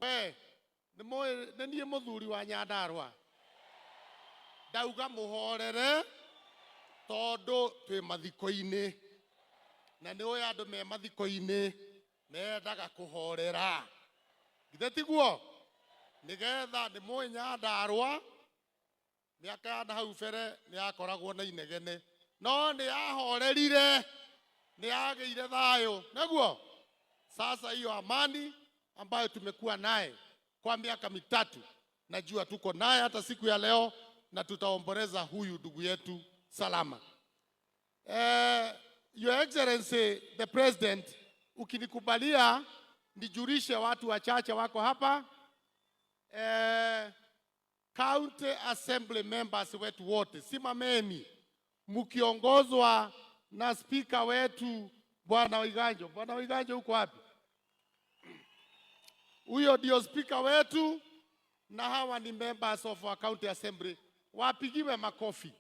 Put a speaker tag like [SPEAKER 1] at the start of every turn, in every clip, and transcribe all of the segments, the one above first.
[SPEAKER 1] We, nenie muthuri wa Nyandarua. Ndauga muhorere tondu twi mathiko-ini. Na ni uya andu me mathiko-ini mendaga kuhorera. Githe tiguo? Nigetha ni mwi Nyandarua miaka ya hau bere ni akoragwo na inegene. No ni ahorerire, ni ageire thayo. Naguo? Sasa hiyo amani ambayo tumekuwa naye kwa miaka mitatu, najua tuko naye hata siku ya leo, na tutaomboleza huyu ndugu yetu salama. Your Excellency the President, ukinikubalia nijulishe watu wachache wako hapa. County Assembly members wetu wote simameni mkiongozwa na speaker wetu Bwana Waiganjo. Bwana Waiganjo uko wapi? Huyo ndio speaker wetu, na hawa ni members of our county assembly. Wapigiwe makofi.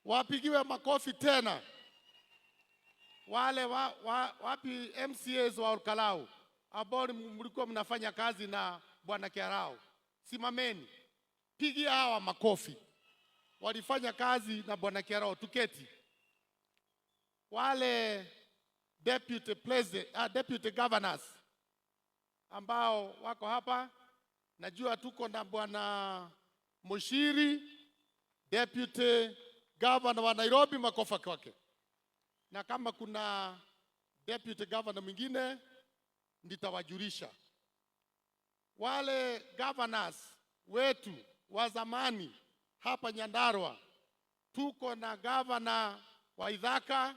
[SPEAKER 1] Wapigiwe makofi tena. Wale wapi MCAs wa Olkalau ambao mlikuwa mnafanya kazi na Bwana Kiarao, simameni. Pigia hawa makofi. Walifanya kazi na Bwana Kiarao, tuketi. Wale deputy governors ambao wako hapa, najua tuko na Bwana Mushiri, deputy governor wa Nairobi, makofi kwake. Na kama kuna deputy governor mwingine nitawajulisha. Wale governors wetu wa zamani hapa Nyandarua, tuko na governor wa Ithaka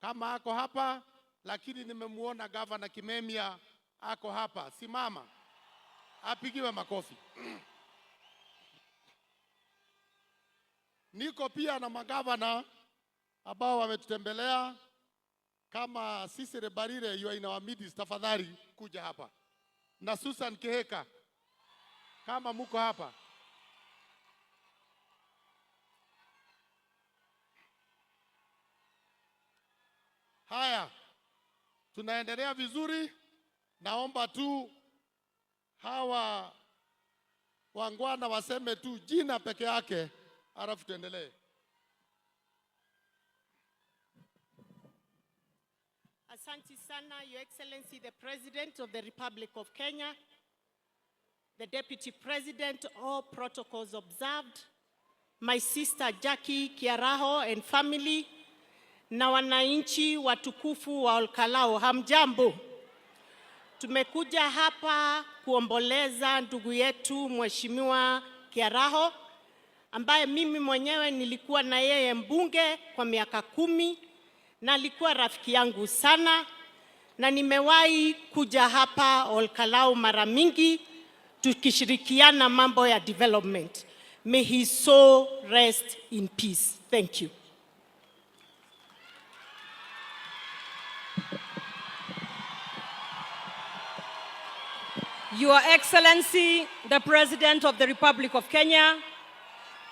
[SPEAKER 1] kama ako hapa, lakini nimemuona governor Kimemia ako hapa. Simama. Apigiwe makofi. Niko pia na magavana ambao wametutembelea kama Sisire Barire, you are in our midst, tafadhali kuja hapa. Na Susan Keheka kama muko hapa. Haya, tunaendelea vizuri. Naomba tu hawa wangwana waseme tu jina peke yake, alafu tuendelee.
[SPEAKER 2] Asante sana, Your Excellency the President of the Republic of Kenya, the Deputy President, all protocols observed, my sister Jackie Kiaraho and family, na wananchi watukufu wa Olkalau, hamjambo. Tumekuja hapa kuomboleza ndugu yetu Mheshimiwa Kiaraho, ambaye mimi mwenyewe nilikuwa na yeye mbunge kwa miaka 10, na alikuwa rafiki yangu sana, na nimewahi kuja hapa Olkalau mara mingi tukishirikiana mambo ya development. May his soul rest in peace. Thank you.
[SPEAKER 3] Your Excellency, the President of the Republic of Kenya,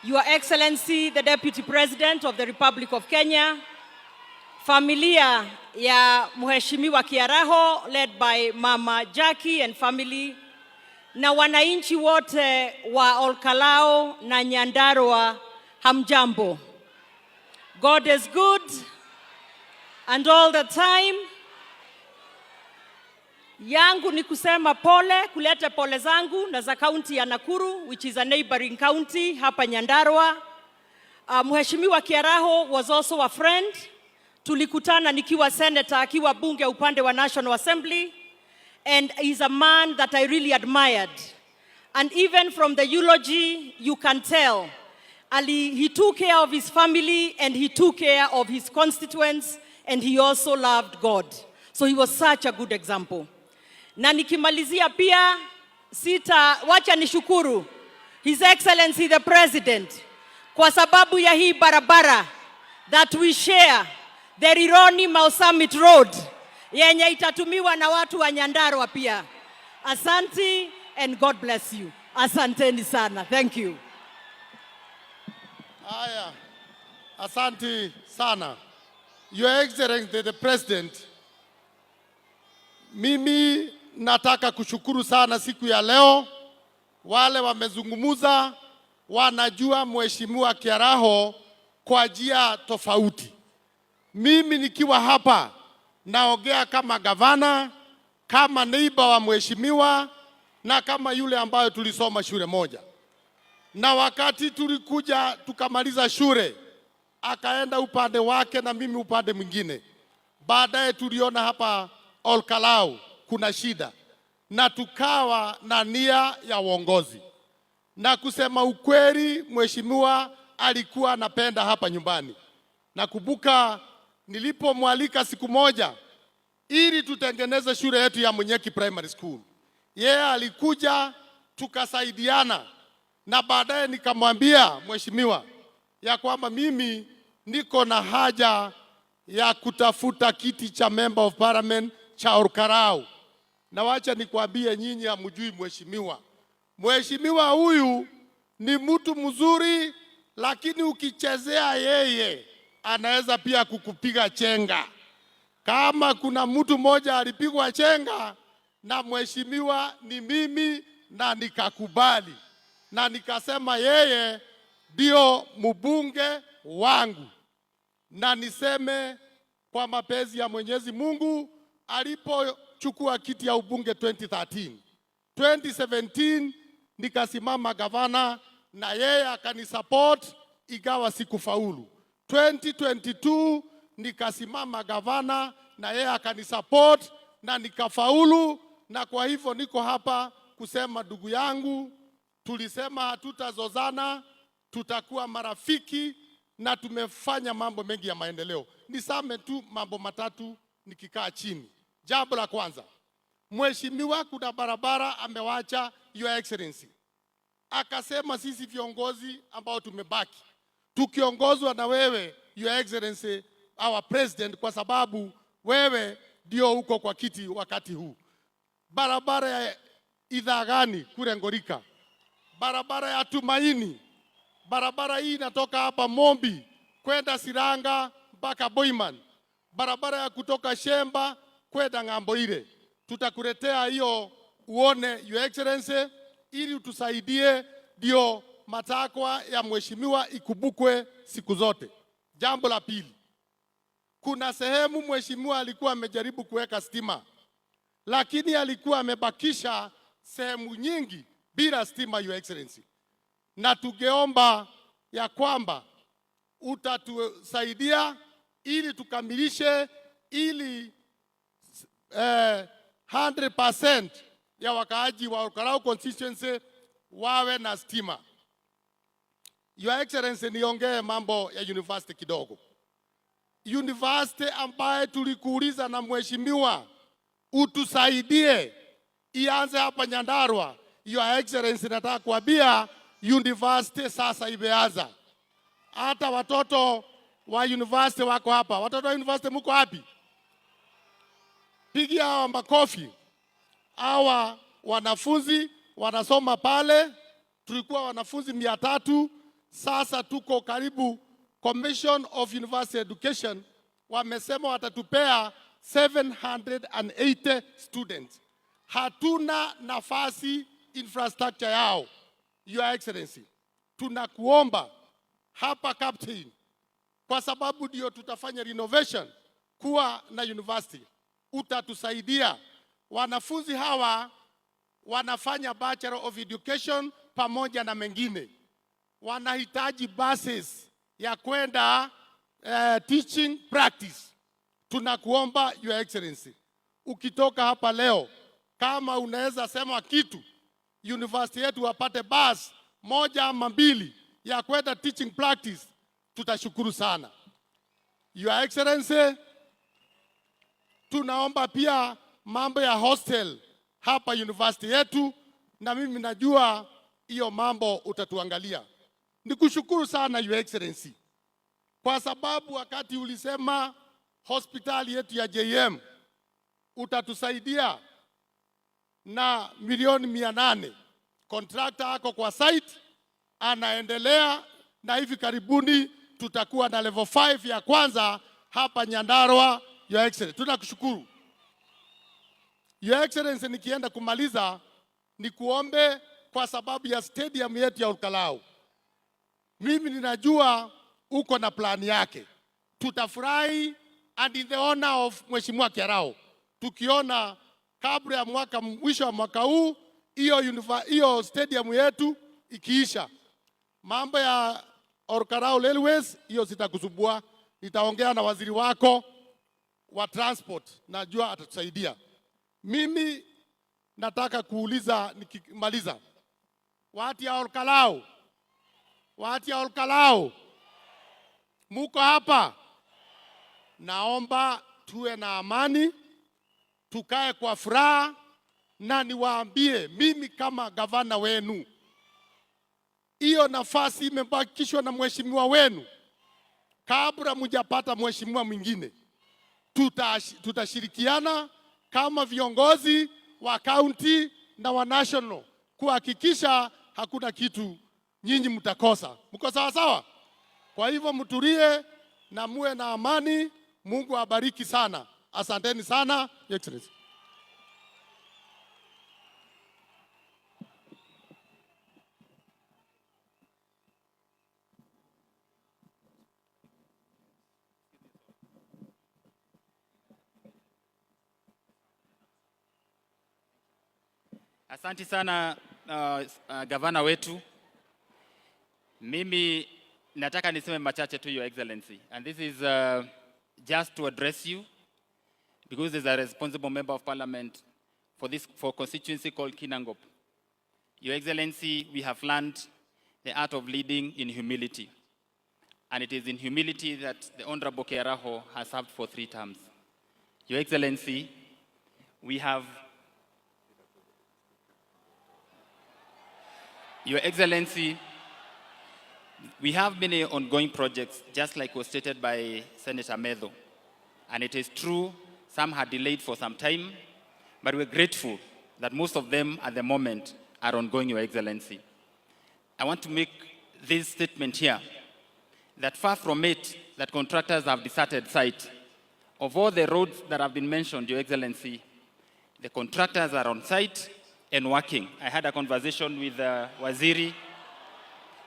[SPEAKER 3] Your Excellency, the Deputy President of the Republic of Kenya, familia ya Mheshimiwa Kiaraho led by Mama Jackie and family, na wananchi wote wa Olkalau na Nyandarua, hamjambo. God is good and all the time. Yangu ni kusema pole, kulete pole zangu na za county ya Nakuru, which is a neighboring county hapa Nyandarua. Mheshimiwa Kiaraho was also a friend. Tulikutana nikiwa senator, akiwa bunge upande wa National Assembly, and he's a man that I really admired. And even from the eulogy, you can tell he took care of his family and he took care of his constituents, and he also loved God. So he was such a good example. Na nikimalizia pia wacha nishukuru His Excellency the President kwa sababu ya hii barabara that we share, the Rironi Mau Summit Road, yenye itatumiwa na watu wa Nyandarua pia. Asante and God bless you. Asanteni sana. Thank you.
[SPEAKER 1] Haya, asante sana. Your Excellency the President, mimi nataka kushukuru sana siku ya leo. Wale wamezungumuza wanajua Mheshimiwa Kiaraho kwa njia tofauti. Mimi nikiwa hapa naongea kama gavana, kama neighbor wa mheshimiwa na kama yule ambayo tulisoma shule moja. Na wakati tulikuja tukamaliza shule, akaenda upande wake na mimi upande mwingine. Baadaye tuliona hapa Olkalau kuna shida na tukawa na nia ya uongozi. Na kusema ukweli, mheshimiwa alikuwa anapenda hapa nyumbani. Nakumbuka nilipomwalika siku moja ili tutengeneze shule yetu ya Munyeki Primary School. Yeye alikuja tukasaidiana, na baadaye nikamwambia mheshimiwa ya kwamba mimi niko na haja ya kutafuta kiti cha Member of Parliament cha Olkalau. Na wacha nikwambie nyinyi hamjui mheshimiwa. Mheshimiwa huyu ni mtu mzuri, lakini ukichezea yeye anaweza pia kukupiga chenga. Kama kuna mtu mmoja alipigwa chenga na mheshimiwa ni mimi, na nikakubali na nikasema yeye ndio mbunge wangu. Na niseme kwa mapenzi ya Mwenyezi Mungu, alipochukua kiti ya ubunge 2017 nikasimama gavana na yeye akanisupport, igawa sikufaulu. 2022 nikasimama gavana na yeye akanisupport na nikafaulu. Na kwa hivyo niko hapa kusema ndugu yangu, tulisema hatutazozana, tutakuwa marafiki na tumefanya mambo mengi ya maendeleo. Nisame tu mambo matatu nikikaa chini. Jambo la kwanza, mheshimiwa kuna barabara amewacha Your Excellency. Akasema sisi viongozi ambao tumebaki tukiongozwa na wewe Your Excellency, our president, kwa sababu wewe ndio uko kwa kiti wakati huu. Barabara ya Idhagani kule Ngorika, barabara ya Tumaini, barabara hii inatoka hapa Mombi kwenda Siranga mpaka Boiman, barabara ya kutoka Shemba kwenda ng'ambo ile. Tutakuletea hiyo uone Your Excellency, ili utusaidie ndio matakwa ya mheshimiwa ikubukwe siku zote. Jambo la pili, kuna sehemu mheshimiwa alikuwa amejaribu kuweka stima, lakini alikuwa amebakisha sehemu nyingi bila stima, Your Excellency. Na tungeomba ya kwamba utatusaidia ili tukamilishe, ili 100% ya wakaaji wa Olkalau constituency wawe na stima. Your Excellency, niongee mambo ya university kidogo. University ambaye tulikuuliza na mheshimiwa utusaidie ianze hapa Nyandarua. Your Excellency, nataka kuambia university sasa imeanza. Hata watoto wa university wako hapa. Watoto wa university mko wapi? Pigia hawa makofi. Hawa wanafunzi wanasoma pale. Tulikuwa wanafunzi 300, sasa tuko karibu. Commission of University Education wamesema watatupea 780 students. Hatuna nafasi infrastructure yao. Your Excellency, tunakuomba hapa Captain, kwa sababu ndio tutafanya renovation kuwa na university, utatusaidia. Wanafunzi hawa wanafanya Bachelor of Education pamoja na mengine, wanahitaji buses ya kwenda teaching practice. Tunakuomba Your Excellency, ukitoka hapa leo, kama unaweza sema kitu, university yetu wapate bus moja ama mbili ya kwenda teaching practice, tutashukuru sana. Your Excellency, tunaomba pia mambo ya hostel hapa university yetu, na mimi najua hiyo mambo utatuangalia. Nikushukuru sana Your Excellency, kwa sababu wakati ulisema hospitali yetu ya JM utatusaidia na milioni 800. Contractor ako kwa site anaendelea, na hivi karibuni tutakuwa na level 5 ya kwanza hapa Nyandarua. Your Excellency, tunakushukuru. Your Excellency, nikienda kumaliza ni kuombe kwa sababu ya stadium yetu ya Olkalau. Mimi ninajua uko na plani yake. Tutafurahi and in the honor of Mheshimiwa Kiarao, tukiona kabla ya mwisho wa mwaka huu hiyo stadium yetu ikiisha. Mambo ya Olkalau Railways hiyo sitakusumbua, nitaongea na waziri wako wa transport, najua atatusaidia. Mimi nataka kuuliza nikimaliza, watu ya Olkalau, muko hapa? Naomba tuwe na amani, tukae kwa furaha, na niwaambie mimi kama gavana wenu, hiyo nafasi imebakishwa na mheshimiwa wenu. Kabla mjapata mheshimiwa mwingine, tutashirikiana kama viongozi wa county na wa national kuhakikisha hakuna kitu nyinyi mtakosa. Mko sawa sawa? Kwa hivyo mtulie na muwe na amani. Mungu awabariki sana. Asanteni sana, Your Excellency.
[SPEAKER 4] Asante sana gavana wetu. Mimi nataka niseme machache tu, Your Excellency, and this is just to address you because as a responsible member of parliament for constituency called Kinangop. Your Excellency, we have learned the art of leading in humility, and it is in humility that the Honorable Kiaraho has served for 3 terms. Your Excellency, we have many ongoing projects, just like was stated by Senator Medho. And it is true, some had delayed for some time, but we're grateful that most of them at the moment are ongoing, Your Excellency. I want to make this statement here, that far from it that contractors have deserted site. Of all the roads that have been mentioned, Your Excellency, the contractors are on site and working. I had a conversation with Waziri,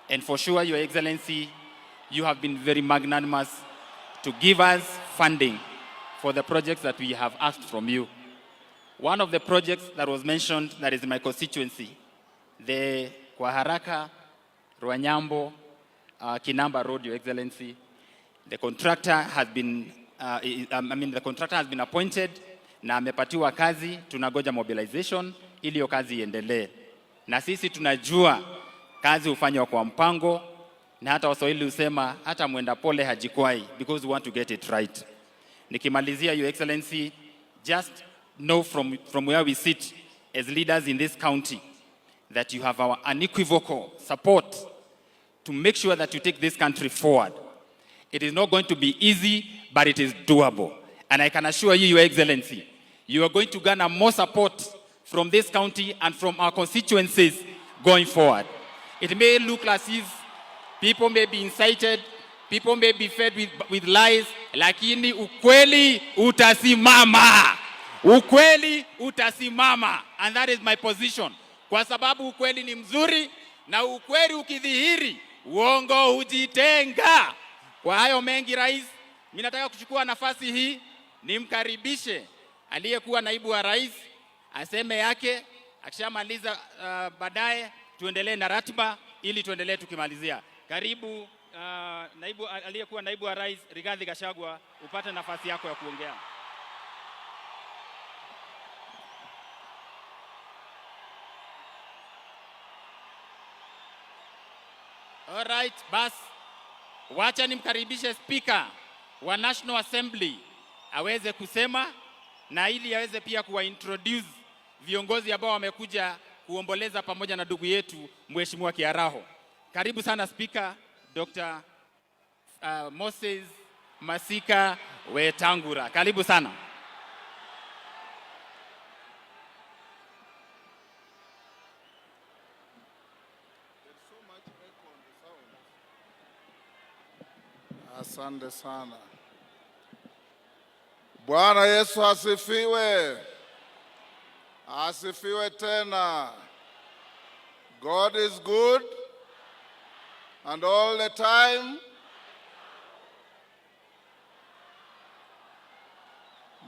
[SPEAKER 4] and for sure, Your Excellency, you have been very magnanimous to give us funding for the projects that we have asked from you. One of the projects that was mentioned that is in my constituency, the Kwaharaka, Ruanyambo, Kinamba Road, Your Excellency, the contractor has been, the contractor has been appointed na amepatiwa kazi, tunagoja mobilization ili hiyo kazi iendelee. Na sisi tunajua kazi hufanywa kwa mpango, na hata Waswahili husema hata mwenda pole hajikwai, because we want to get it right. Nikimalizia, Your Excellency, just know from where we sit as leaders in this county that you have our unequivocal support to make sure that you take this country forward. It is not going to be easy, but it is doable. And I can assure you, Your Excellency, you are going to garner more support from this county and from our constituencies going forward. It may look as if people may be incited, people may be fed with lies, lakini ukweli utasimama. Ukweli utasimama. And that is my position. Kwa sababu ukweli ni mzuri, na ukweli ukidhihiri, uongo hujitenga. Kwa hayo mengi, Rais, mimi nataka kuchukua nafasi hii nimkaribishe aliyekuwa naibu wa rais aseme yake, akishamaliza baadaye tuendelee na ratiba ili tuendelee tukimalizia. Karibu aliyekuwa naibu wa rais Rigathi Gachagua, upate nafasi yako ya kuongea. All right, bas. Wacha nimkaribishe Speaker wa National Assembly aweze kusema, na ili aweze pia kuwaintroduce viongozi ambao wamekuja kuomboleza pamoja na ndugu yetu Mheshimiwa Kiaraho. Karibu sana Speaker Dr. Moses Masika Wetangula. Karibu sana.
[SPEAKER 5] Asante sana. Bwana Yesu asifiwe. Asifiwe tena. God is good and all the time.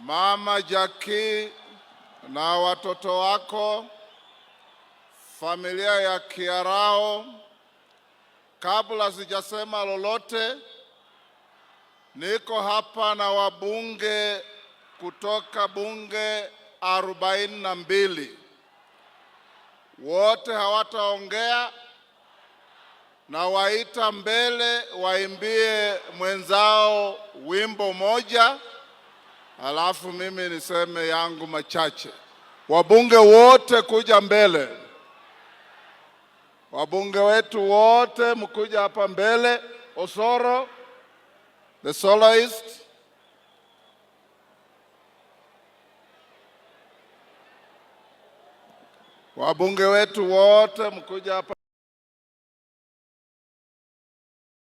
[SPEAKER 5] Mama Jackie na watoto wako, familia ya Kiarao, kabla sijasema lolote, niko hapa na wabunge kutoka bunge 42. Wote hawataongea, na waita mbele waimbie mwenzao wimbo moja, alafu mimi niseme yangu machache. Wabunge wote kuja mbele. Wabunge wetu wote mkuja hapa mbele. Osoro, the soloist. Wabunge wetu wote mkuja hapa